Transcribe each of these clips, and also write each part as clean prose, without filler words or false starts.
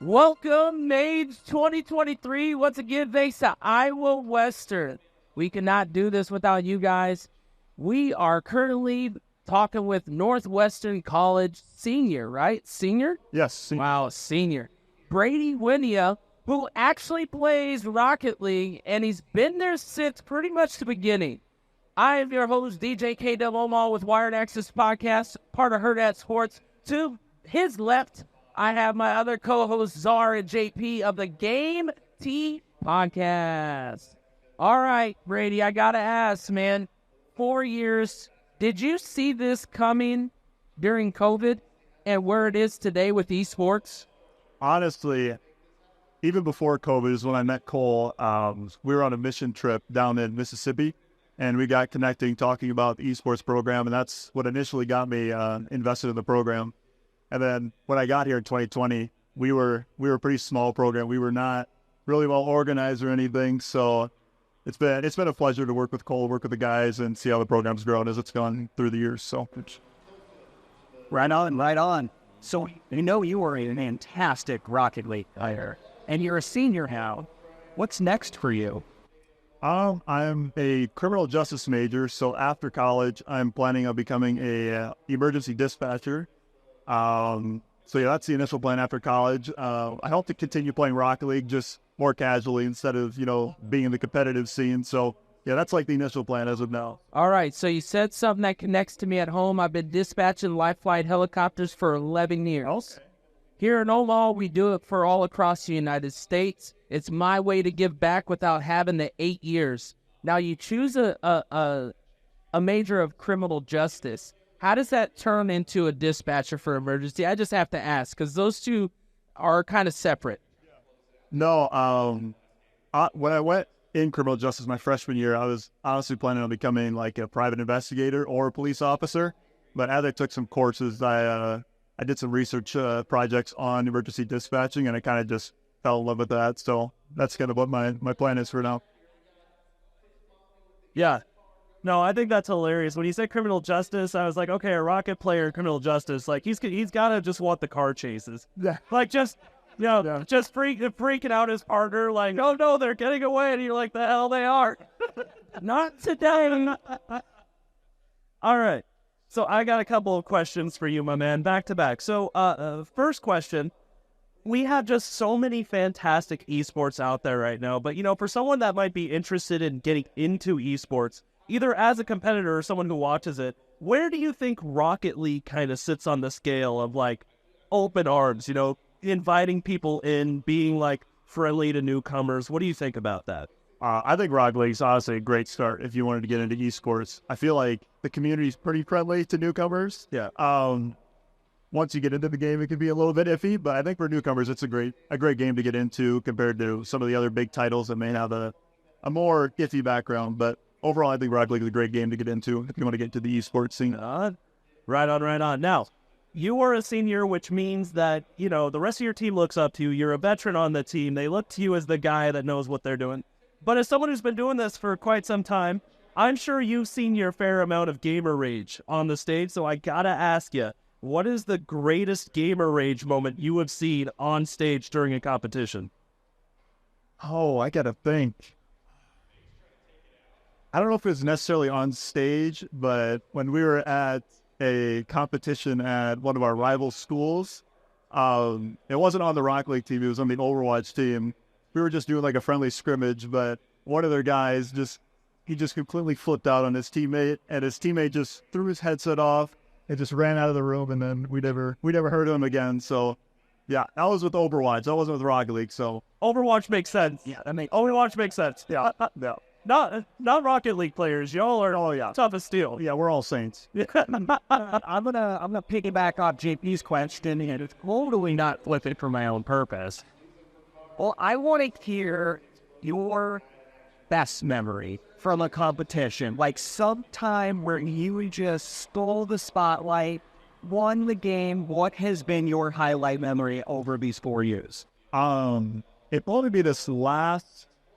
Welcome, MAGE 2023. Once again, thanks to Iowa Western. We cannot do this without you guys. We are currently talking with Northwestern College senior, right? Senior? Yes. Senior. Wow, senior. Brady, who actually plays Rocket League, and he's been there since pretty much the beginning. I am your host, DJ K. Omal with Wired Axess Podcast, part of Herd at Sports. To his left, I have my other co-host, Zar and JP of the Game T Podcast. All right, Brady, I got to ask, man, 4 years, did you see this coming during COVID and where it is today with esports? Honestly, even before COVID is when I met Cole. We were on a mission trip down in Mississippi, and we got connecting, talking about the esports program, and that's what initially got me invested in the program. And then when I got here in 2020, we were a pretty small program. We were not really well organized or anything, so it's been a pleasure to work with Cole, work with the guys, and see how the program's grown as it's gone through the years. So, right on. So you know you are a fantastic Rocket League player, and you're a senior now. What's next for you? I'm a criminal justice major, so after college, I'm planning on becoming a emergency dispatcher. So yeah, that's the initial plan after college. I hope to continue playing Rocket League just more casually instead of, being in the competitive scene. So yeah, that's like the initial plan as of now. All right, so you said something that connects to me at home. I've been dispatching life flight helicopters for 11 years. Okay. Here in Omaha, we do it for all across the United States. It's my way to give back without having the 8 years. Now, you choose a major of criminal justice. How does that turn into a dispatcher for emergency? I just have to ask, because those two are kind of separate. No, when I went in criminal justice my freshman year, I was honestly planning on becoming like a private investigator or a police officer. But as I took some courses, I did some research projects on emergency dispatching, and I kind of just fell in love with that. So that's kind of what my plan is for now. Yeah. No, I think that's hilarious. When you said criminal justice, I was like, okay, a Rocket player in criminal justice, like he's got to just want the car chases. Yeah. Like just freaking out his partner, like, oh no, they're getting away, and you're like, the hell they are. Not today. All right. So I got a couple of questions for you, my man, back to back. So first question, we have just so many fantastic esports out there right now, but for someone that might be interested in getting into esports, either as a competitor or someone who watches it, where do you think Rocket League kind of sits on the scale of like open arms, inviting people in, being like friendly to newcomers? What do you think about that? I think Rocket League's honestly a great start if you wanted to get into esports. I feel like the community's pretty friendly to newcomers. Yeah. Once you get into the game, it can be a little bit iffy, but I think for newcomers, it's a great game to get into compared to some of the other big titles that may have a more iffy background. But overall, I think Rocket League is a great game to get into if you want to get into the esports scene. Right on. Now, you are a senior, which means that, the rest of your team looks up to you. You're a veteran on the team. They look to you as the guy that knows what they're doing. But as someone who's been doing this for quite some time, I'm sure you've seen your fair amount of gamer rage on the stage. So I gotta ask you, what is the greatest gamer rage moment you have seen on stage during a competition? Oh, I gotta think. I don't know if it was necessarily on stage, but when we were at a competition at one of our rival schools, it wasn't on the Rocket League team, it was on the Overwatch team. We were just doing like a friendly scrimmage, but one of their guys he just completely flipped out on his teammate, and his teammate just threw his headset off and just ran out of the room, and then we never heard of him again. So yeah, that was with Overwatch. That wasn't with Rocket League. So Overwatch makes sense. Yeah, Overwatch makes sense. Yeah. Yeah. Not Rocket League players. Y'all are tough as steel. Yeah, we're all saints. I'm gonna piggyback off JP's question, and it's totally not flipping for my own purpose. Well, I want to hear your best memory from a competition, like sometime where you just stole the spotlight, won the game. What has been your highlight memory over these 4 years? It'd probably be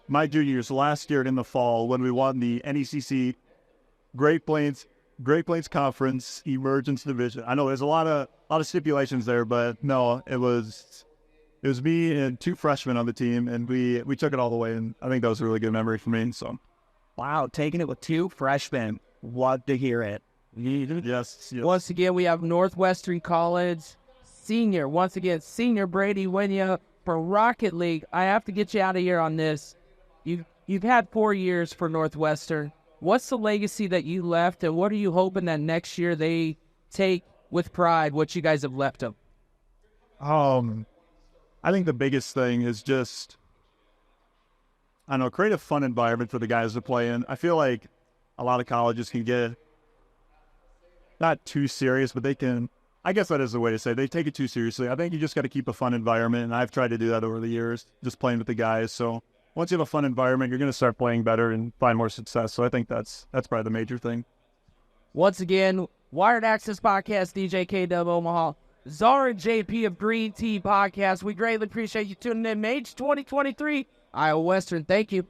my junior year's last year in the fall when we won the NECC Great Plains Conference Emergence Division. I know there's a lot of stipulations there, but no, it was It was me and 2 freshmen on the team, and we took it all the way, and I think that was a really good memory for me. So, wow, taking it with 2 freshmen. Love to hear it. yes. Once again, we have Northwestern College senior. Once again, senior Brady Winya for Rocket League. I have to get you out of here on this. You've had 4 years for Northwestern. What's the legacy that you left, and what are you hoping that next year they take with pride what you guys have left them? I think the biggest thing is just, I don't know, create a fun environment for the guys to play in. I feel like a lot of colleges can get not too serious, but they can, I guess that is the way to say it. They take it too seriously. I think you just got to keep a fun environment, and I've tried to do that over the years, just playing with the guys. So once you have a fun environment, you're going to start playing better and find more success. So I think that's probably the major thing. Once again, Wired Axess Podcast, DJ K-Dub Omaha, Zar and JP of Green Tea Podcast. We greatly appreciate you tuning in. MAGE 2023, Iowa Western. Thank you.